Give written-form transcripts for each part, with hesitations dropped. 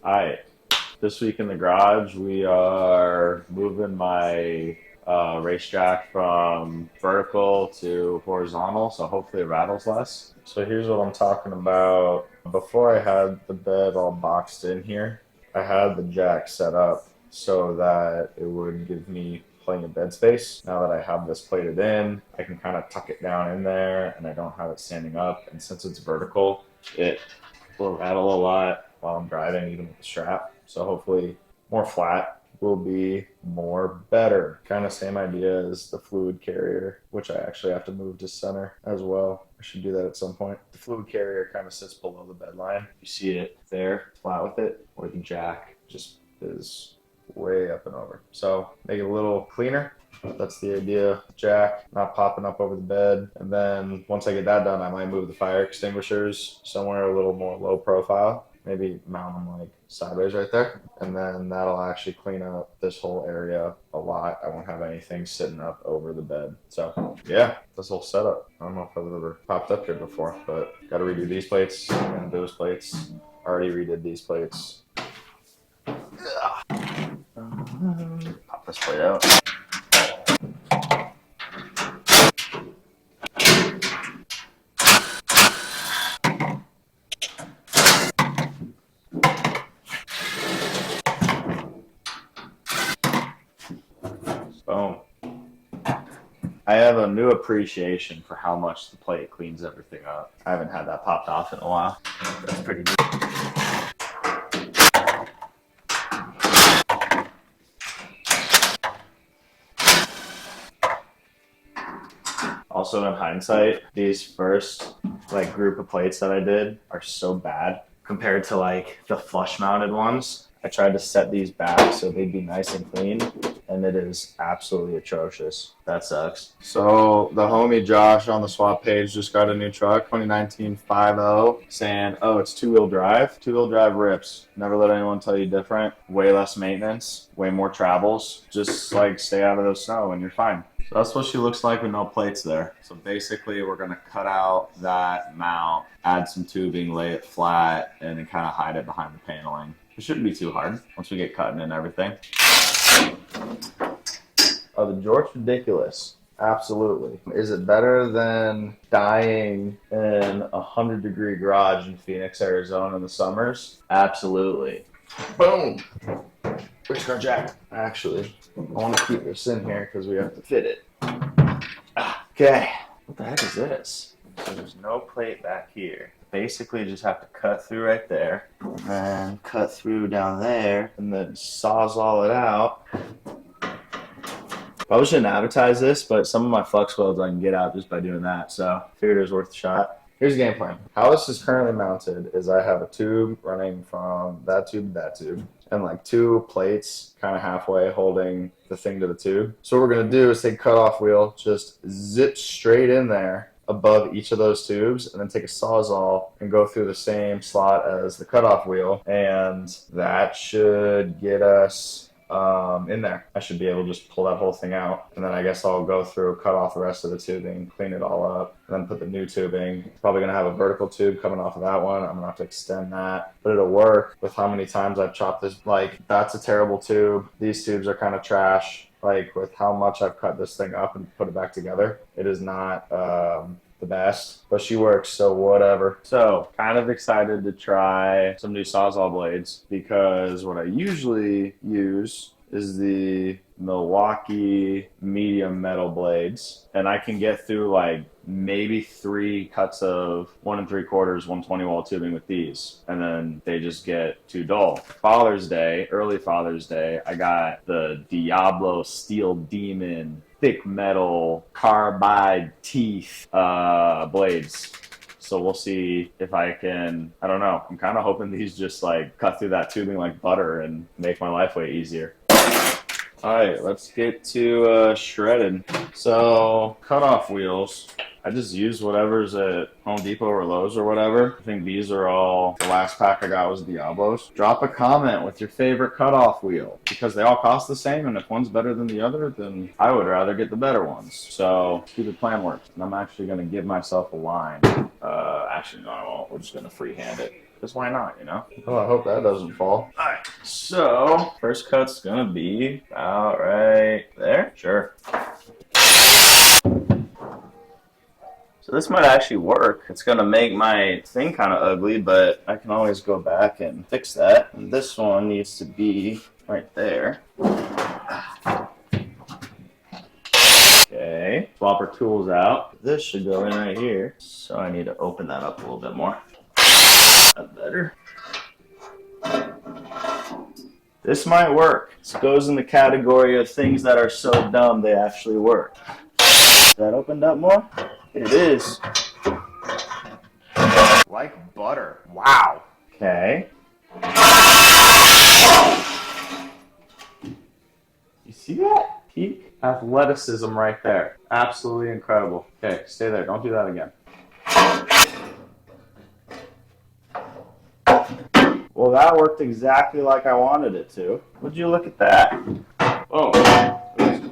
Alright, this week in the garage we are moving my racetrack from vertical to horizontal, so hopefully it rattles less. So here's what I'm talking about. Before I had the bed all boxed in here, I had the jack set up so that it would give me plenty of bed space. Now that I have this plated in, I can kind of tuck it down in there and I don't have it standing up. And since it's vertical, it will rattle a lot while I'm driving, even with the strap. So hopefully more flat will be more better. Kind of same idea as the fluid carrier, which I actually have to move to center as well. I should do that at some point. The fluid carrier kind of sits below the bed line. You see it there, flat with it, or the jack just is way up and over. So make it a little cleaner. That's the idea. Jack not popping up over the bed. And then once I get that done, I might move the fire extinguishers somewhere a little more low profile. Maybe mount them like sideways right there. And then that'll actually clean up this whole area a lot. I won't have anything sitting up over the bed. So yeah, this whole setup. I don't know if I've ever popped up here before, but got to redo these plates and those plates. Already redid these plates. Pop this plate out. Boom. I have a new appreciation for how much the plate cleans everything up. I haven't had that popped off in a while. That's pretty neat. Also, in hindsight, these first group of plates that I did are so bad compared to the flush mounted ones. I tried to set these back so they'd be nice and clean, and it is absolutely atrocious. That sucks. So the homie Josh on the swap page just got a new truck, 2019 50, saying, oh, it's two-wheel drive. Two-wheel drive rips. Never let anyone tell you different. Way less maintenance, way more travels. Just stay out of the snow and you're fine. So that's what she looks like with no plates there. So basically we're gonna cut out that mount, add some tubing, lay it flat, and then kind of hide it behind the paneling. It shouldn't be too hard once we get cutting and everything. Are the jorts ridiculous? Absolutely. Is it better than dying in a 100-degree garage in Phoenix, Arizona in the summers? Absolutely. Boom. Where's our jack? Actually, I want to keep this in here because we have to fit it. Okay. What the heck is this? So there's no plate back here. Basically just have to cut through right there and then cut through down there and then sawzall it out. Probably shouldn't advertise this, but some of my flux welds I can get out just by doing that, so figured it was worth a shot. Here's the game plan. How this is currently mounted is I have a tube running from that tube to that tube and two plates kind of halfway holding the thing to the tube. So what we're going to do is take a cutoff wheel, just zip straight in there above each of those tubes and then take a sawzall and go through the same slot as the cutoff wheel, and that should get us in there. I should be able to just pull that whole thing out, and then I guess I'll go through, cut off the rest of the tubing, clean it all up, and then put the new tubing. Probably gonna have a vertical tube coming off of that one. I'm gonna have to extend that, but it'll work with how many times I've chopped this. That's a terrible tube. These tubes are kind of trash. With how much I've cut this thing up and put it back together, it is not the best, but she works, so whatever. So kind of excited to try some new Sawzall blades, because what I usually use is the Milwaukee medium metal blades, and I can get through maybe 3 cuts of 1 3/4, 120 wall tubing with these, and then they just get too dull. Father's Day, early Father's Day, I got the Diablo Steel Demon thick metal carbide teeth blades. So we'll see if I can, I don't know. I'm kind of hoping these just cut through that tubing like butter and make my life way easier. All right, let's get to shredding. So cutoff wheels, I just use whatever's at Home Depot or Lowe's or whatever. I think these are all, the last pack I got was Diablos. Drop a comment with your favorite cutoff wheel, because they all cost the same, and if one's better than the other, then I would rather get the better ones. So stupid plan works. And I'm actually gonna give myself a line. Actually, no, I won't. We're just gonna freehand it. Because why not, you know? Oh, I hope that doesn't fall. Alright, so first cut's gonna be about right there. Sure. So this might actually work. It's gonna make my thing kind of ugly, but I can always go back and fix that. And this one needs to be right there. Okay, swap our tools out. This should go in right here. So I need to open that up a little bit more. That's better. This might work. This goes in the category of things that are so dumb they actually work. Is that opened up more? It is. Like butter. Wow. Okay. You see that? Peak athleticism right there. Absolutely incredible. Okay, stay there. Don't do that again. Well, that worked exactly like I wanted it to. Would you look at that? Oh,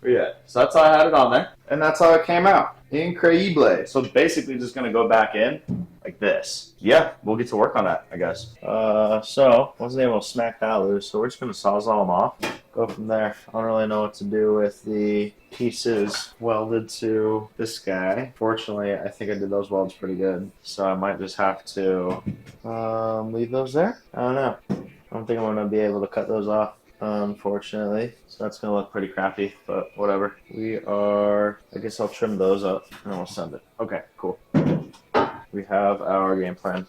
yeah. So that's how I had it on there. And that's how it came out. Incredible. So basically just going to go back in like this. Yeah, we'll get to work on that, I guess. So wasn't able to smack that loose, so we're just going to sawzall them off. Go from there. I don't really know what to do with the pieces welded to this guy. Fortunately, I think I did those welds pretty good. So I might just have to leave those there. I don't know. I don't think I'm going to be able to cut those off, unfortunately. So that's going to look pretty crappy, but whatever. I guess I'll trim those up and then we'll send it. Okay, cool. We have our game plan.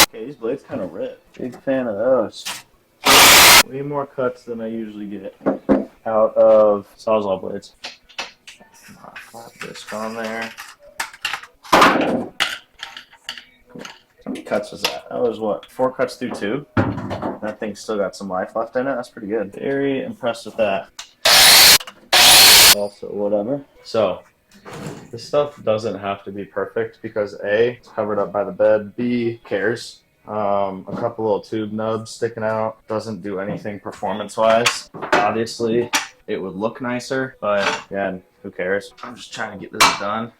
Okay, these blades kind of rip. Big fan of those. Way more cuts than I usually get out of Sawzall blades. Flap disc on there. How many cuts was that? That was what? 4 cuts through 2? That thing's still got some life left in it. That's pretty good. Very impressed with that. Also, whatever. So, this stuff doesn't have to be perfect because A, it's covered up by the bed. B, cares. A couple little tube nubs sticking out doesn't do anything performance-wise. Obviously, it would look nicer, but again, who cares? I'm just trying to get this done.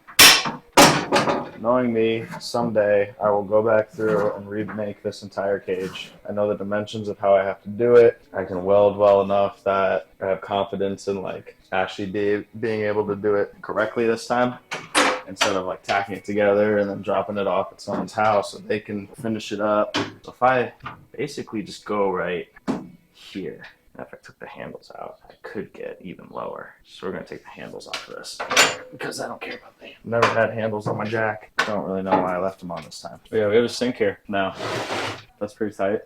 Knowing me, someday I will go back through and remake this entire cage. I know the dimensions of how I have to do it. I can weld well enough that I have confidence in like actually being able to do it correctly this time, instead of like tacking it together and then dropping it off at someone's house so they can finish it up. So if I basically just go right here, if I took the handles out, I could get even lower. So we're gonna take the handles off of this because I don't care about them. Never had handles on my jack. Don't really know why I left them on this time. But yeah, we have a sink here now. That's pretty tight.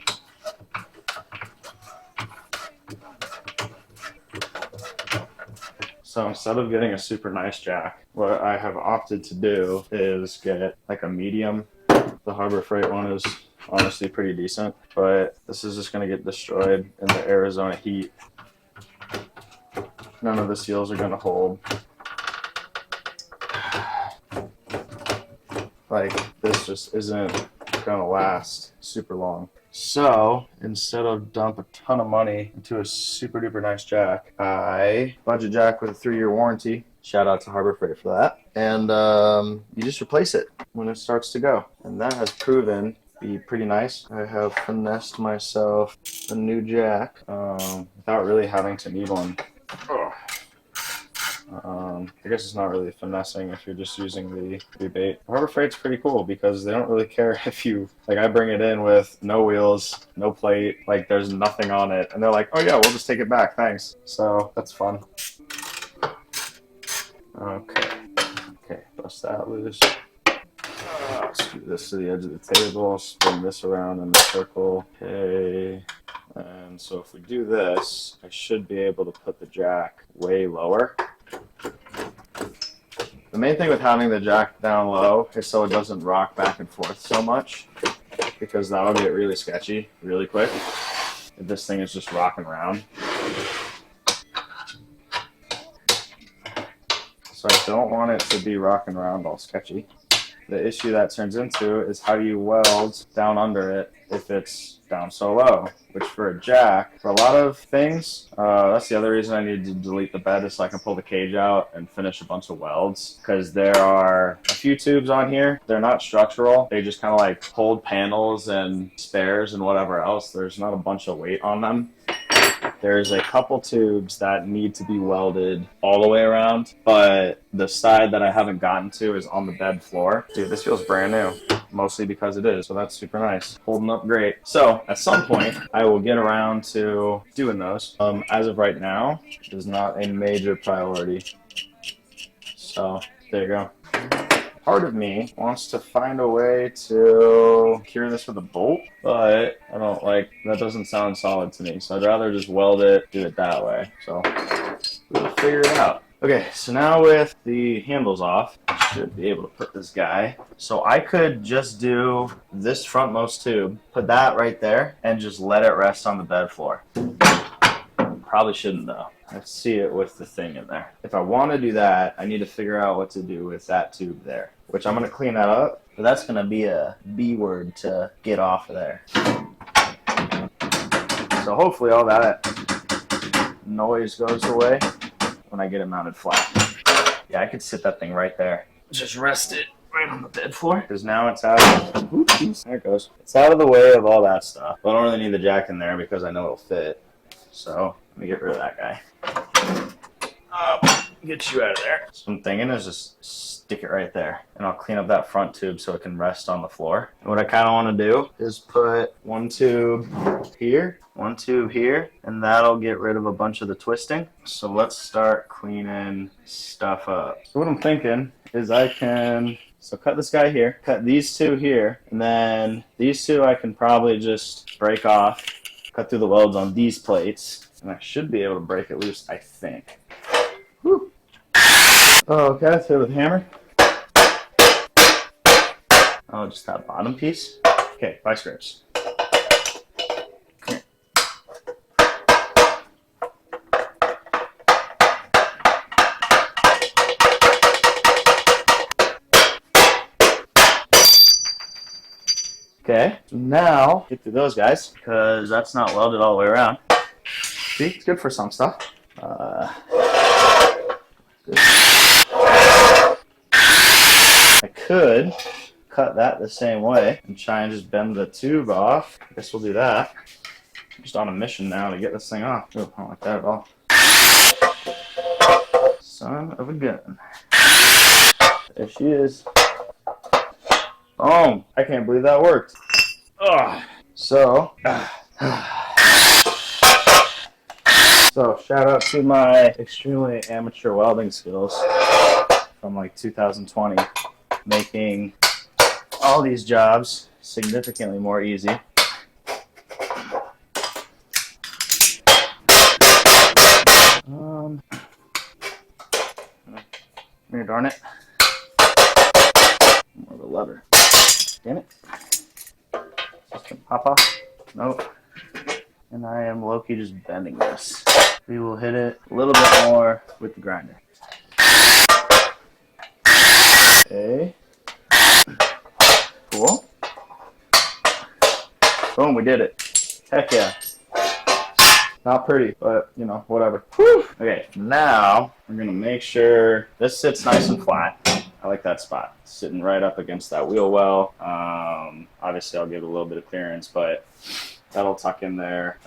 So instead of getting a super nice jack, what I have opted to do is get like a medium. The Harbor Freight one is honestly pretty decent, but this is just going to get destroyed in the Arizona heat. None of the seals are going to hold. Like, this just isn't going to last super long. So instead of dump a ton of money into a super duper nice jack, I budget jack with a 3-year warranty. Shout out to Harbor Freight for that. And you just replace it when it starts to go. And that has proven to be pretty nice. I have finessed myself a new jack without really having to need one. I guess it's not really finessing if you're just using the rebate. Harbor Freight's pretty cool because they don't really care if you, like, I bring it in with no wheels, no plate, like there's nothing on it, and they're like, oh yeah, we'll just take it back, thanks. So that's fun. Okay, bust that loose. Screw this to the edge of the table, spin this around in a circle. Okay, and so if we do this, I should be able to put the jack way lower. The main thing with having the jack down low is so it doesn't rock back and forth so much, because that'll get really sketchy really quick if this thing is just rocking around. So I don't want it to be rocking around all sketchy. the issue that turns into is how do you weld down under it if it's down so low, which for a jack, for a lot of things, that's the other reason I need to delete the bed is so I can pull the cage out and finish a bunch of welds, because there are a few tubes on here. They're not structural. They just kind of like hold panels and spares and whatever else. There's not a bunch of weight on them. There's a couple tubes that need to be welded all the way around, but the side that I haven't gotten to is on the bed floor. Dude, this feels brand new, mostly because it is, so that's super nice. Holding up great. So at some point, I will get around to doing those. As of right now, it is not a major priority. So there you go. Part of me wants to find a way to cure this with a bolt, but I don't like, that doesn't sound solid to me. So I'd rather just weld it, do it that way. So we'll figure it out. Okay, so now with the handles off, I should be able to put this guy. So I could just do this frontmost tube, put that right there, and just let it rest on the bed floor. Probably shouldn't though. I see it with the thing in there. If I want to do that, I need to figure out what to do with that tube there, which I'm going to clean that up, but that's going to be a B word to get off of there. So hopefully all that noise goes away when I get it mounted flat. Yeah, I could sit that thing right there. Just rest it right on the bed floor, because now it's out of, oops, there it goes. It's out of the way of all that stuff. But I don't really need the jack in there because I know it'll fit. So let me get rid of that guy. Get you out of there. So I'm thinking is just stick it right there, and I'll clean up that front tube so it can rest on the floor. And what I kind of want to do is put one tube here, one tube here, and that'll get rid of a bunch of the twisting. So let's start cleaning stuff up. So what I'm thinking is I can, so cut this guy here, cut these two here, and then these two I can probably just break off, cut through the welds on these plates, and I should be able to break it loose, I think. Whew. Oh, okay, let's hit it with a hammer. Oh, just that bottom piece. Okay, vice grips. Okay, so now get through those guys because that's not welded all the way around. See, it's good for some stuff. Good. I could cut that the same way and try and just bend the tube off. I guess we'll do that. I'm just on a mission now to get this thing off. Oh, I don't like that at all. Son of a gun. There she is. Boom! I can't believe that worked. Ugh. So shout out to my extremely amateur welding skills from like 2020, making all these jobs significantly more easy. Here, darn it. More of a lever. Damn it. Just gonna pop off. Nope. And I am low-key just bending this. We will hit it a little bit more with the grinder. Okay. Cool. Boom, we did it. Heck yeah. Not pretty, but you know, whatever. Whew. Okay, now we're gonna make sure this sits nice and flat. I like that spot, sitting right up against that wheel well. Obviously I'll give it a little bit of clearance, but that'll tuck in there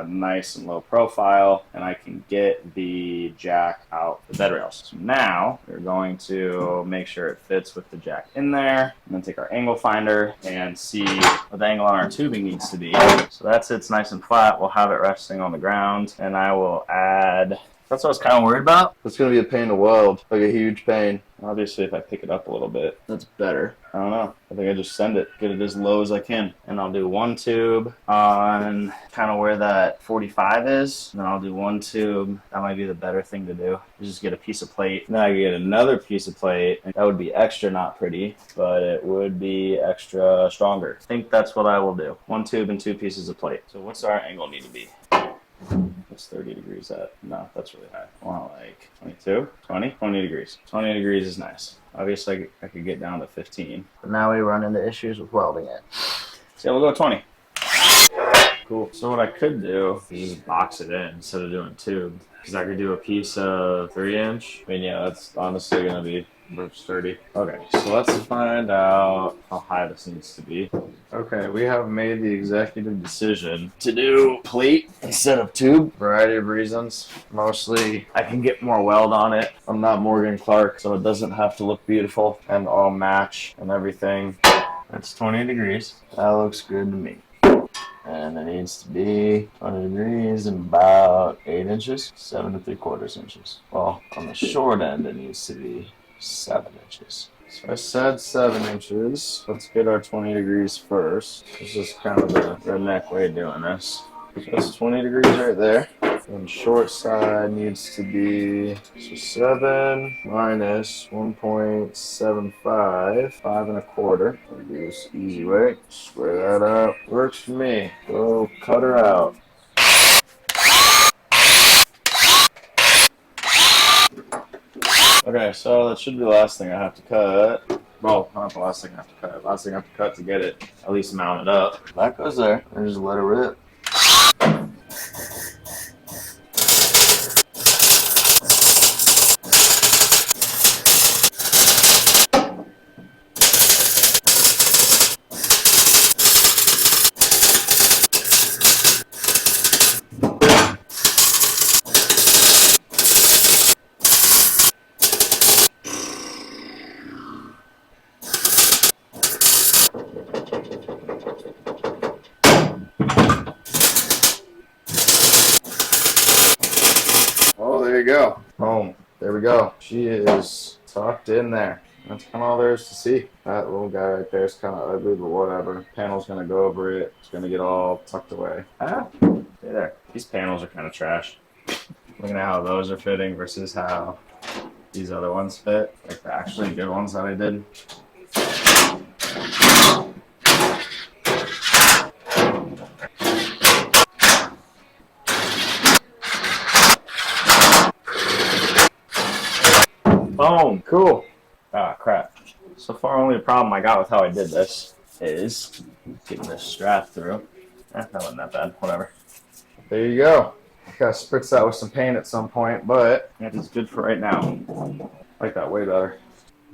nice and low profile, and I can get the jack out the bed rails. So now we're going to make sure it fits with the jack in there, and then take our angle finder and see what the angle on our tubing needs to be. So that sits nice and flat. We'll have it resting on the ground, and I will add, that's what I was kind of worried about. It's going to be a pain to weld, like a huge pain. Obviously, if I pick it up a little bit, that's better. I don't know. I think I just send it, get it as low as I can. And I'll do one tube on kind of where that 45 is. And then I'll do one tube. That might be the better thing to do. Just get a piece of plate. Then I get another piece of plate. That would be extra not pretty, but it would be extra stronger. I think that's what I will do. One tube and two pieces of plate. So what's our angle need to be? It's 30 degrees at? No, that's really high. I want like 22, 20, 20 degrees. 20 degrees is nice. Obviously, I could get down to 15. But now we run into issues with welding it. So yeah, we'll go 20. Cool. So what I could do is just box it in instead of doing tube. Because I could do a piece of 3-inch. I mean, yeah, that's honestly going to be sturdy. Okay, so let's find out how high this needs to be. Okay, we have made the executive decision to do plate instead of tube. Variety of reasons. Mostly, I can get more weld on it. I'm not Morgan Clark, so it doesn't have to look beautiful and all match and everything. That's 20 degrees. That looks good to me. And it needs to be 20 degrees and about 8 inches, 7 3/4 inches. Well, on the short end, it needs to be 7 inches. So I said 7 inches. Let's get our 20 degrees first. This is kind of the redneck way of doing this. That's 20 degrees right there. And short side needs to be, so 7 minus 1.75, 5 1/4. I'll do this easy way. Square that up. Works for me. Go cut her out. Okay, so that should be the last thing I have to cut. Well, not the last thing I have to cut. Last thing I have to cut to get it at least mounted up. That goes there. And just let it rip. Oh, there you go. Boom. There we go. She is tucked in there. That's kind of all there is to see. That little guy right there is kind of ugly, but whatever. Panel's going to go over it. It's going to get all tucked away. Ah, stay there. These panels are kind of trash. Looking at how those are fitting versus how these other ones fit. Like the actually good ones that I did. Boom. Cool. Ah, crap. So far, only problem I got with how I did this is getting this strap through. That wasn't that bad. Whatever. There you go. Gotta spritz that with some paint at some point, but that is good for right now. I like that way better.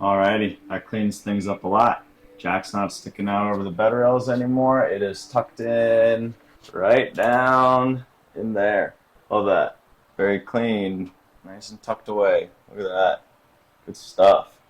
Alrighty, that cleans things up a lot. Jack's not sticking out over the bed rails anymore. It is tucked in right down in there. Love that. Very clean. Nice and tucked away. Look at that. Good stuff.